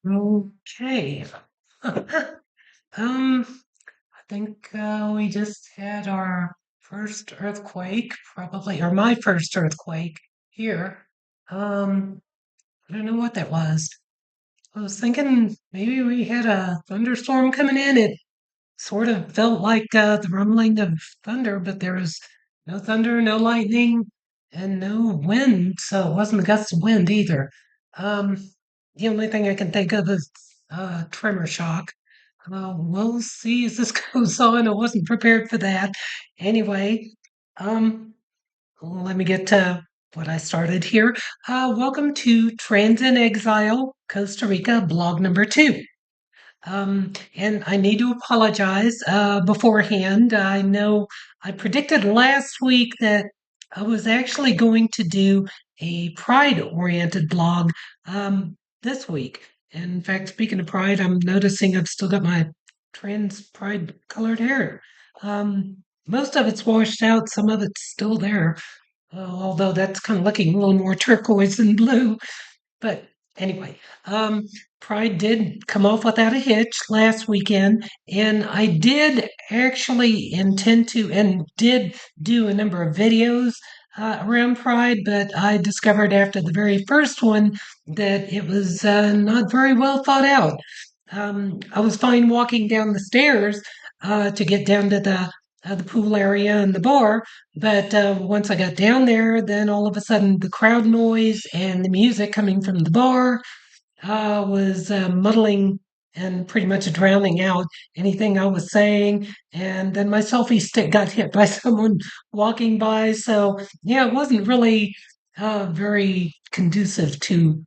Okay. I think we just had our first earthquake, probably, or my first earthquake here. Um, I don't know what that was. I was thinking maybe we had a thunderstorm coming in. It sort of felt like the rumbling of thunder, but there was no thunder, no lightning, and no wind, so it wasn't a gust of wind either. Um, the only thing I can think of is tremor shock. We'll see as this goes on. I wasn't prepared for that. Anyway, um, let me get to what I started here. Welcome to Trans in Exile, Costa Rica, blog number 2. And I need to apologize beforehand. I know I predicted last week that I was actually going to do a pride-oriented blog this week. And in fact, speaking of pride, I'm noticing I've still got my trans pride colored hair. Most of it's washed out, some of it's still there, although that's kind of looking a little more turquoise than blue. But anyway, um, Pride did come off without a hitch last weekend, and I did actually intend to and did do a number of videos around Pride, but I discovered after the very first one that it was not very well thought out. I was fine walking down the stairs to get down to the pool area and the bar, but once I got down there, then all of a sudden the crowd noise and the music coming from the bar was muddling and pretty much drowning out anything I was saying. And then my selfie stick got hit by someone walking by. So, yeah, it wasn't really very conducive to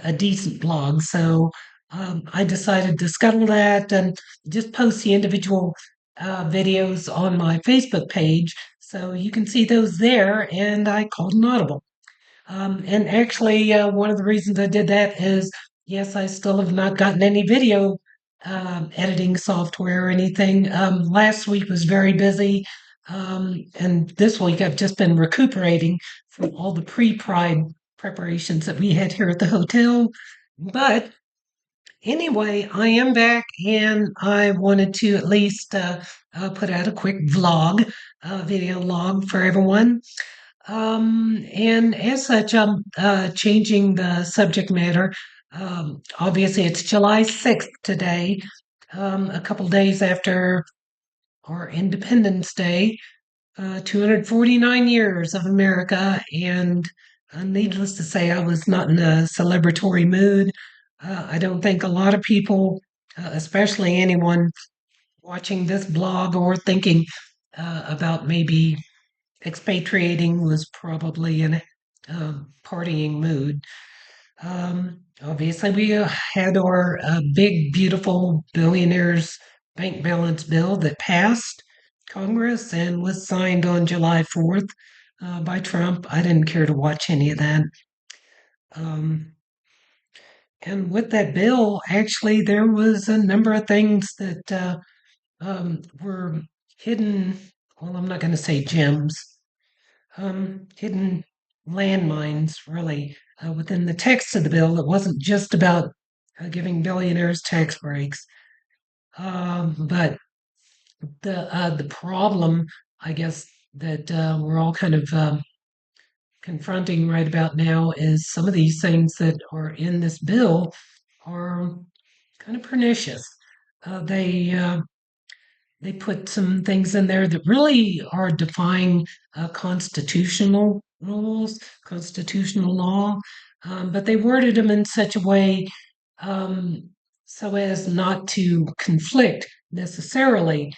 a decent blog. So I decided to scuttle that and just post the individual videos on my Facebook page. So you can see those there. And I called an audible. And actually, one of the reasons I did that is, yes, I still have not gotten any video editing software or anything. Last week was very busy, and this week I've just been recuperating from all the pre-Pride preparations that we had here at the hotel. But anyway, I am back, and I wanted to at least put out a quick vlog, video log for everyone. And as such, I'm changing the subject matter. Obviously, it's July 6th today, a couple days after our Independence Day, 249 years of America. And needless to say, I was not in a celebratory mood. I don't think a lot of people, especially anyone watching this blog or thinking about maybe expatriating, was probably in a partying mood. Obviously, we had our big, beautiful billionaires bank balance bill that passed Congress and was signed on July 4th by Trump. I didn't care to watch any of that. Um, and with that bill, actually, there was a number of things that were hidden. Well, I'm not going to say gems, hidden landmines, really, within the text of the bill. It wasn't just about giving billionaires tax breaks, but the problem, I guess, that we're all kind of confronting right about now is some of these things that are in this bill are kind of pernicious. They put some things in there that really are defying constitutional rules, constitutional law, but they worded them in such a way um, so as not to conflict necessarily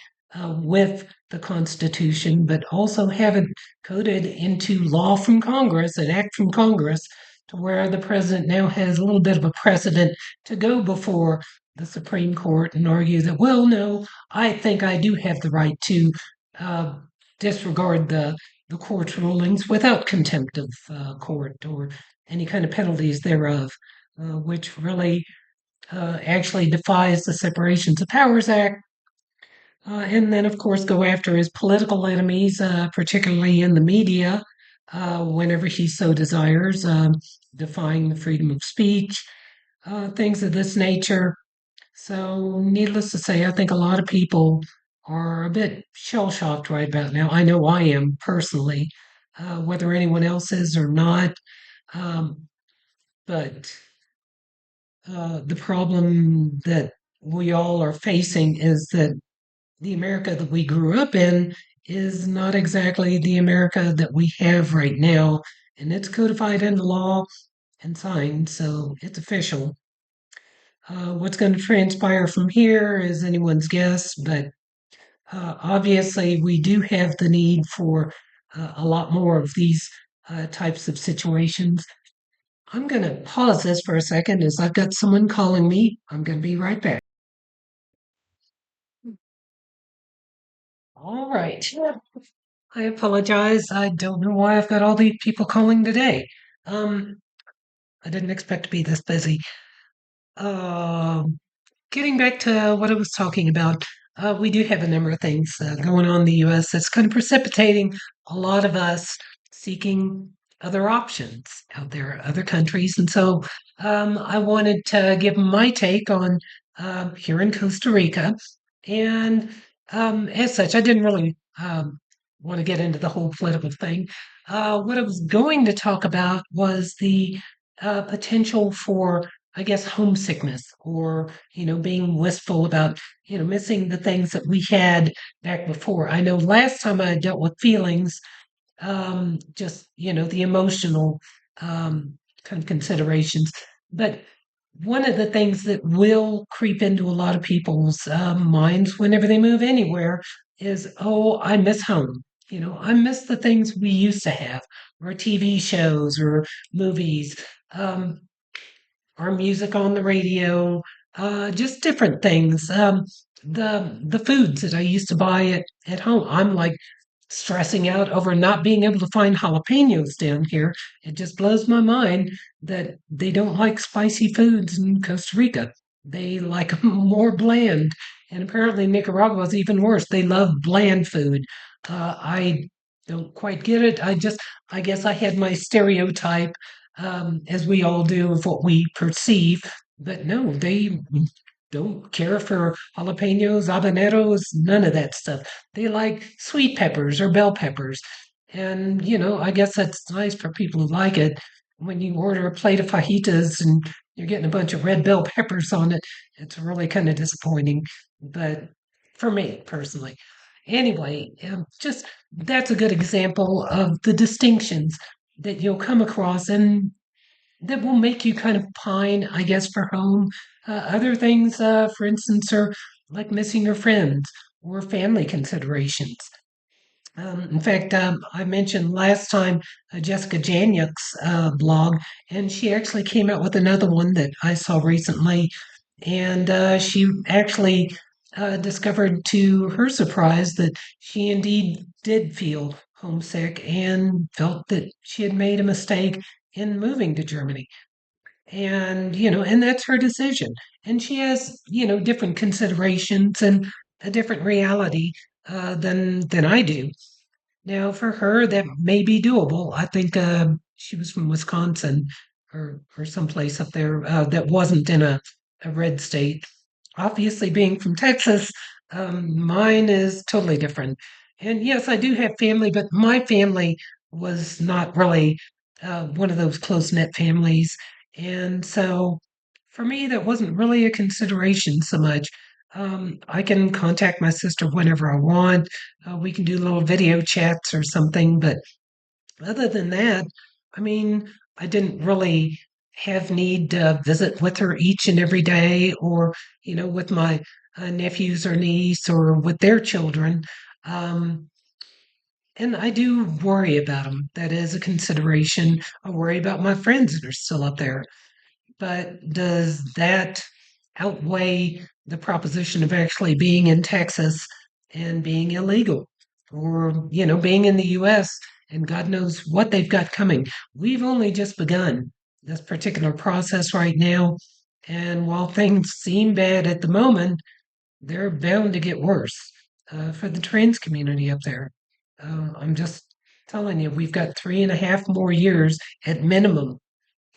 with the Constitution, but also have it coded into law from Congress, an act from Congress, to where the president now has a little bit of a precedent to go before the Supreme Court and argue that, well, no, I think I do have the right to uh, disregard the court's rulings without contempt of court or any kind of penalties thereof, which really actually defies the Separations of Powers Act. And then, of course, go after his political enemies, particularly in the media, whenever he so desires, defying the freedom of speech. things of this nature. So, needless to say, I think a lot of people are a bit shell shocked right about now. I know I am personally, whether anyone else is or not. Um, but the problem that we all are facing is that the America that we grew up in is not exactly the America that we have right now. And it's codified into law and signed, so it's official. What's going to transpire from here is anyone's guess, but obviously we do have the need for a lot more of these types of situations. I'm going to pause this for a second as I've got someone calling me. I'm going to be right back. All right. I apologize. I don't know why I've got all these people calling today. Um, I didn't expect to be this busy. Um, Getting back to what I was talking about, we do have a number of things going on in the US that's kind of precipitating a lot of us seeking other options out there, other countries. And so I wanted to give my take on here in Costa Rica. And as such, I didn't really want to get into the whole political thing. What I was going to talk about was the potential for, I guess, homesickness or, being wistful about, missing the things that we had back before. I know last time I dealt with feelings, just, the emotional kind of considerations. But one of the things that will creep into a lot of people's minds whenever they move anywhere is, oh, I miss home. I miss the things we used to have, or TV shows or movies. Um, our music on the radio, just different things. The foods that I used to buy at home. I'm like stressing out over not being able to find jalapenos down here. It just blows my mind that they don't like spicy foods in Costa Rica. They like 'em more bland. And apparently Nicaragua is even worse. They love bland food. I don't quite get it. I guess I had my stereotype, as we all do, of what we perceive. But no, they don't care for jalapenos, habaneros, none of that stuff. They like sweet peppers or bell peppers. And, I guess that's nice for people who like it. When you order a plate of fajitas and you're getting a bunch of red bell peppers on it, it's really kind of disappointing. But for me personally, anyway, just that's a good example of the distinctions that you'll come across and that will make you kind of pine, I guess, for home. Other things, for instance, are like missing your friends or family considerations. In fact, I mentioned last time Jessica Janiak's blog, and she actually came out with another one that I saw recently. And she actually discovered to her surprise that she indeed did feel homesick and felt that she had made a mistake in moving to Germany. And, and that's her decision. And she has, different considerations and a different reality than I do. Now, for her, that may be doable. I think she was from Wisconsin or someplace up there that wasn't in a red state. Obviously, being from Texas, mine is totally different. And yes, I do have family, but my family was not really one of those close knit families. And so for me, that wasn't really a consideration so much. I can contact my sister whenever I want. We can do little video chats or something. But other than that, I mean, I didn't really have need to visit with her each and every day or, with my nephews or niece or with their children. Um, and I do worry about them. That is a consideration. I worry about my friends that are still up there. But does that outweigh the proposition of actually being in Texas and being illegal or, being in the US and God knows what they've got coming? We've only just begun this particular process right now. And while things seem bad at the moment, they're bound to get worse for the trans community up there. I'm just telling you, we've got 3.5 more years at minimum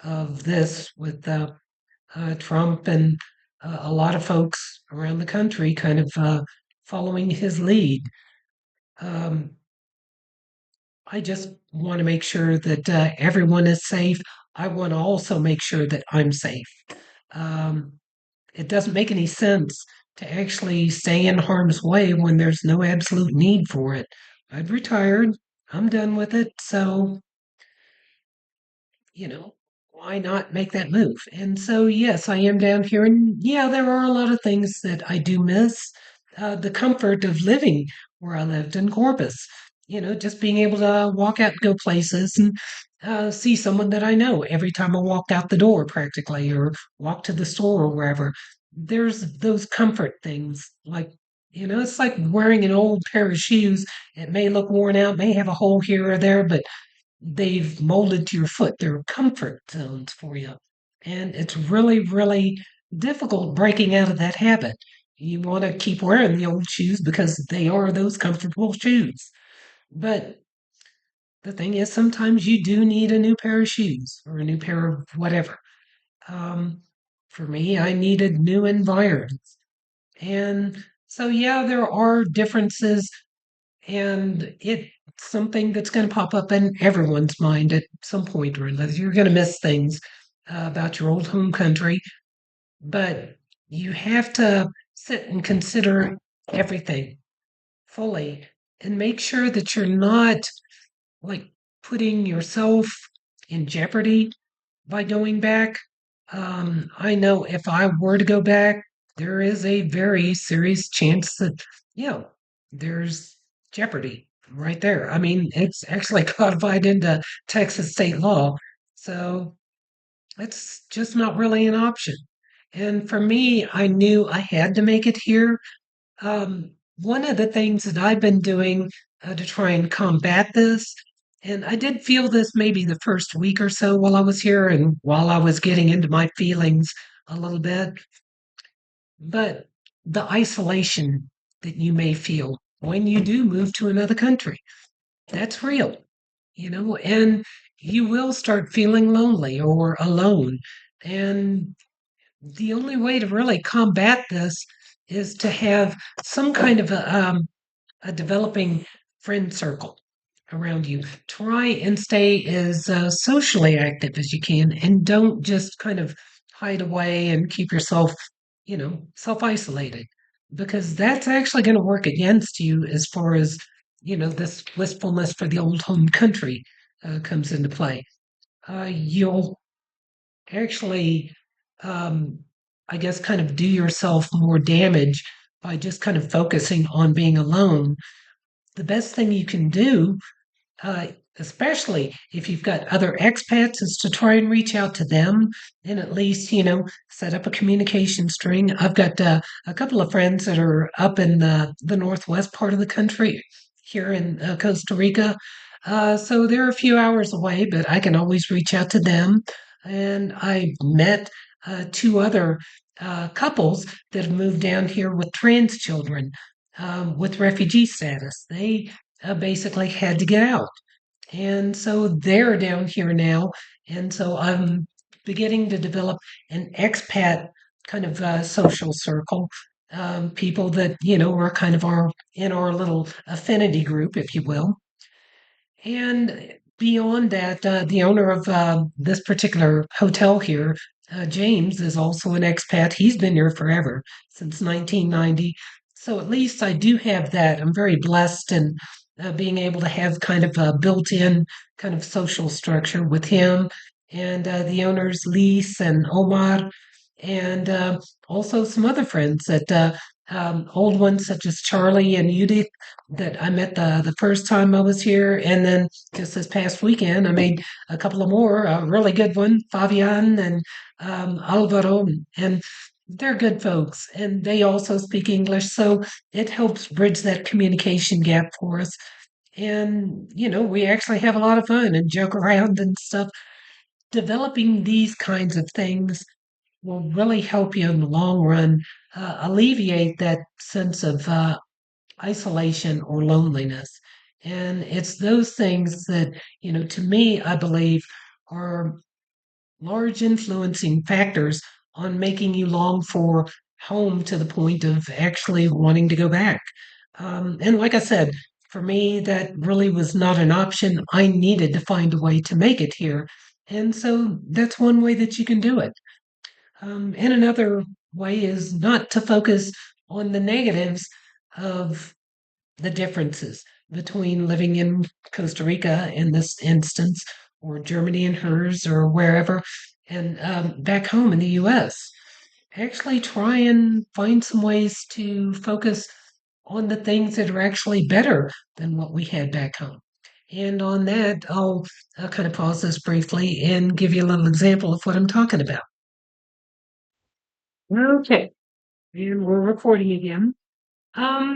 of this with Trump and a lot of folks around the country kind of following his lead. Um, I just want to make sure that everyone is safe. I want to also make sure that I'm safe. Um, it doesn't make any sense to actually stay in harm's way when there's no absolute need for it. I've retired. I'm done with it. So, you know, why not make that move? And so, yes, I am down here. And yeah, there are a lot of things that I do miss. The comfort of living where I lived in Corpus, just being able to walk out and go places and see someone that I know every time I walked out the door, practically, or walk to the store or wherever. There's those comfort things. Like, it's like wearing an old pair of shoes. It may look worn out, may have a hole here or there, but they've molded to your foot. They're comfort zones for you. And it's really, really difficult breaking out of that habit. You want to keep wearing the old shoes because they are those comfortable shoes. But the thing is, sometimes you do need a new pair of shoes or a new pair of whatever. Um, for me, I needed new environs. And so, yeah, there are differences and it's something that's going to pop up in everyone's mind at some point or another. You're going to miss things about your old home country, but you have to sit and consider everything fully and make sure that you're not like putting yourself in jeopardy by going back. I know if I were to go back, there is a very serious chance that, you know, there's jeopardy right there. I mean, it's actually codified into Texas state law. So it's just not really an option. And for me, I knew I had to make it here. One of the things that I've been doing to try and combat this, and I did feel this maybe the first week or so while I was here and while I was getting into my feelings a little bit, but the isolation that you may feel when you do move to another country, that's real, and you will start feeling lonely or alone. And the only way to really combat this is to have some kind of a developing friend circle around you. Try and stay as socially active as you can and don't just kind of hide away and keep yourself, self isolated because that's actually going to work against you as far as, this wistfulness for the old home country comes into play. You'll actually, um, I guess, kind of do yourself more damage by just kind of focusing on being alone. The best thing you can do, uh, especially if you've got other expats, is to try and reach out to them and at least, set up a communication string. I've got a couple of friends that are up in the northwest part of the country here in Costa Rica. So they're a few hours away, but I can always reach out to them. And I met two other couples that have moved down here with trans children with refugee status. They basically had to get out. And so they're down here now. And so I'm beginning to develop an expat kind of social circle. People that, are kind of in our little affinity group, if you will. And beyond that, the owner of this particular hotel here, James, is also an expat. He's been here forever, since 1990. So at least I do have that. I'm very blessed in being able to have kind of a built in kind of social structure with him and the owners, Lise and Omar, and also some other friends that old ones such as Charlie and Judith that I met the first time I was here, and then just this past weekend I made a couple of more. A really good one, Fabian and Alvaro, and they're good folks, and they also speak English, so it helps bridge that communication gap for us. And we actually have a lot of fun and joke around and stuff. Developing these kinds of things will really help you in the long run alleviate that sense of isolation or loneliness. And it's those things that, to me, I believe are large influencing factors on making you long for home to the point of actually wanting to go back. And like I said, for me, that really was not an option. I needed to find a way to make it here. And so that's one way that you can do it. And another way is not to focus on the negatives of the differences between living in Costa Rica in this instance, or Germany and hers, or wherever, and back home in the US. Actually, try and find some ways to focus on the things that are actually better than what we had back home. And on that, I'll kind of pause this briefly and give you a little example of what I'm talking about. Okay, and we're recording again.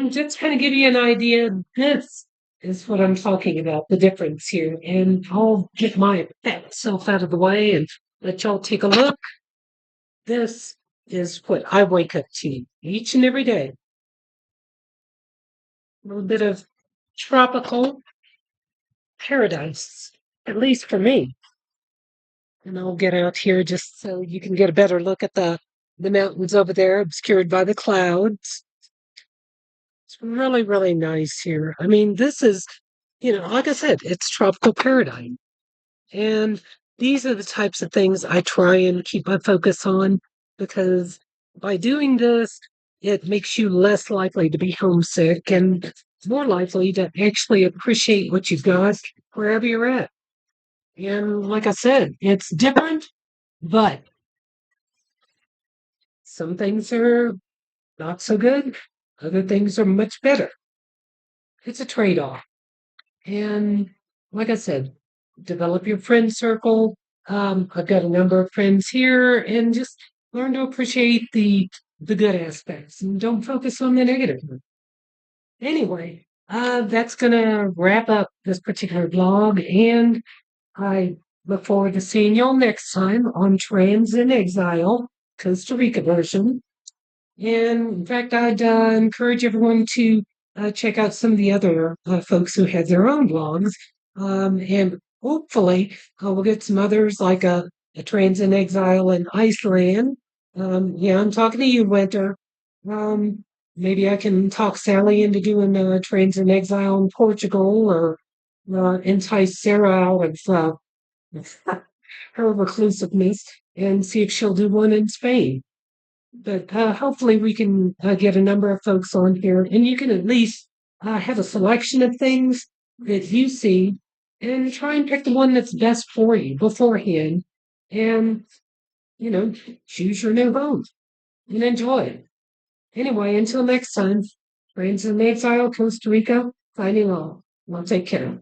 Just kind of give you an idea. This is what I'm talking about, the difference here. And I'll get my fat self out of the way and let y'all take a look. This is what I wake up to each and every day. A little bit of tropical paradise, at least for me. And I'll get out here just so you can get a better look at the mountains over there, obscured by the clouds. It's really, really nice here. I mean, this is, like I said, it's tropical paradise. And these are the types of things I try and keep my focus on because by doing this, it makes you less likely to be homesick and more likely to actually appreciate what you've got wherever you're at. And like I said, it's different, but some things are not so good. Other things are much better. It's a trade off. And like I said, develop your friend circle. I've got a number of friends here, and just learn to appreciate the good aspects and don't focus on the negative. Anyway, that's gonna wrap up this particular blog, and I look forward to seeing y'all next time on Trans in Exile, Costa Rica version. And in fact, I'd encourage everyone to check out some of the other folks who had their own blogs. And hopefully, we'll get some others like a Trans in Exile in Iceland. Yeah, I'm talking to you, Winter. Maybe I can talk Sally into doing Trans in Exile in Portugal, or entice Sarah out of her reclusiveness and see if she'll do one in Spain. But hopefully we can get a number of folks on here, and you can at least have a selection of things that you see and try and pick the one that's best for you beforehand, and you know, choose your new home and enjoy it. Anyway, until next time, friends in exile, Costa Rica, signing off. Well, take care.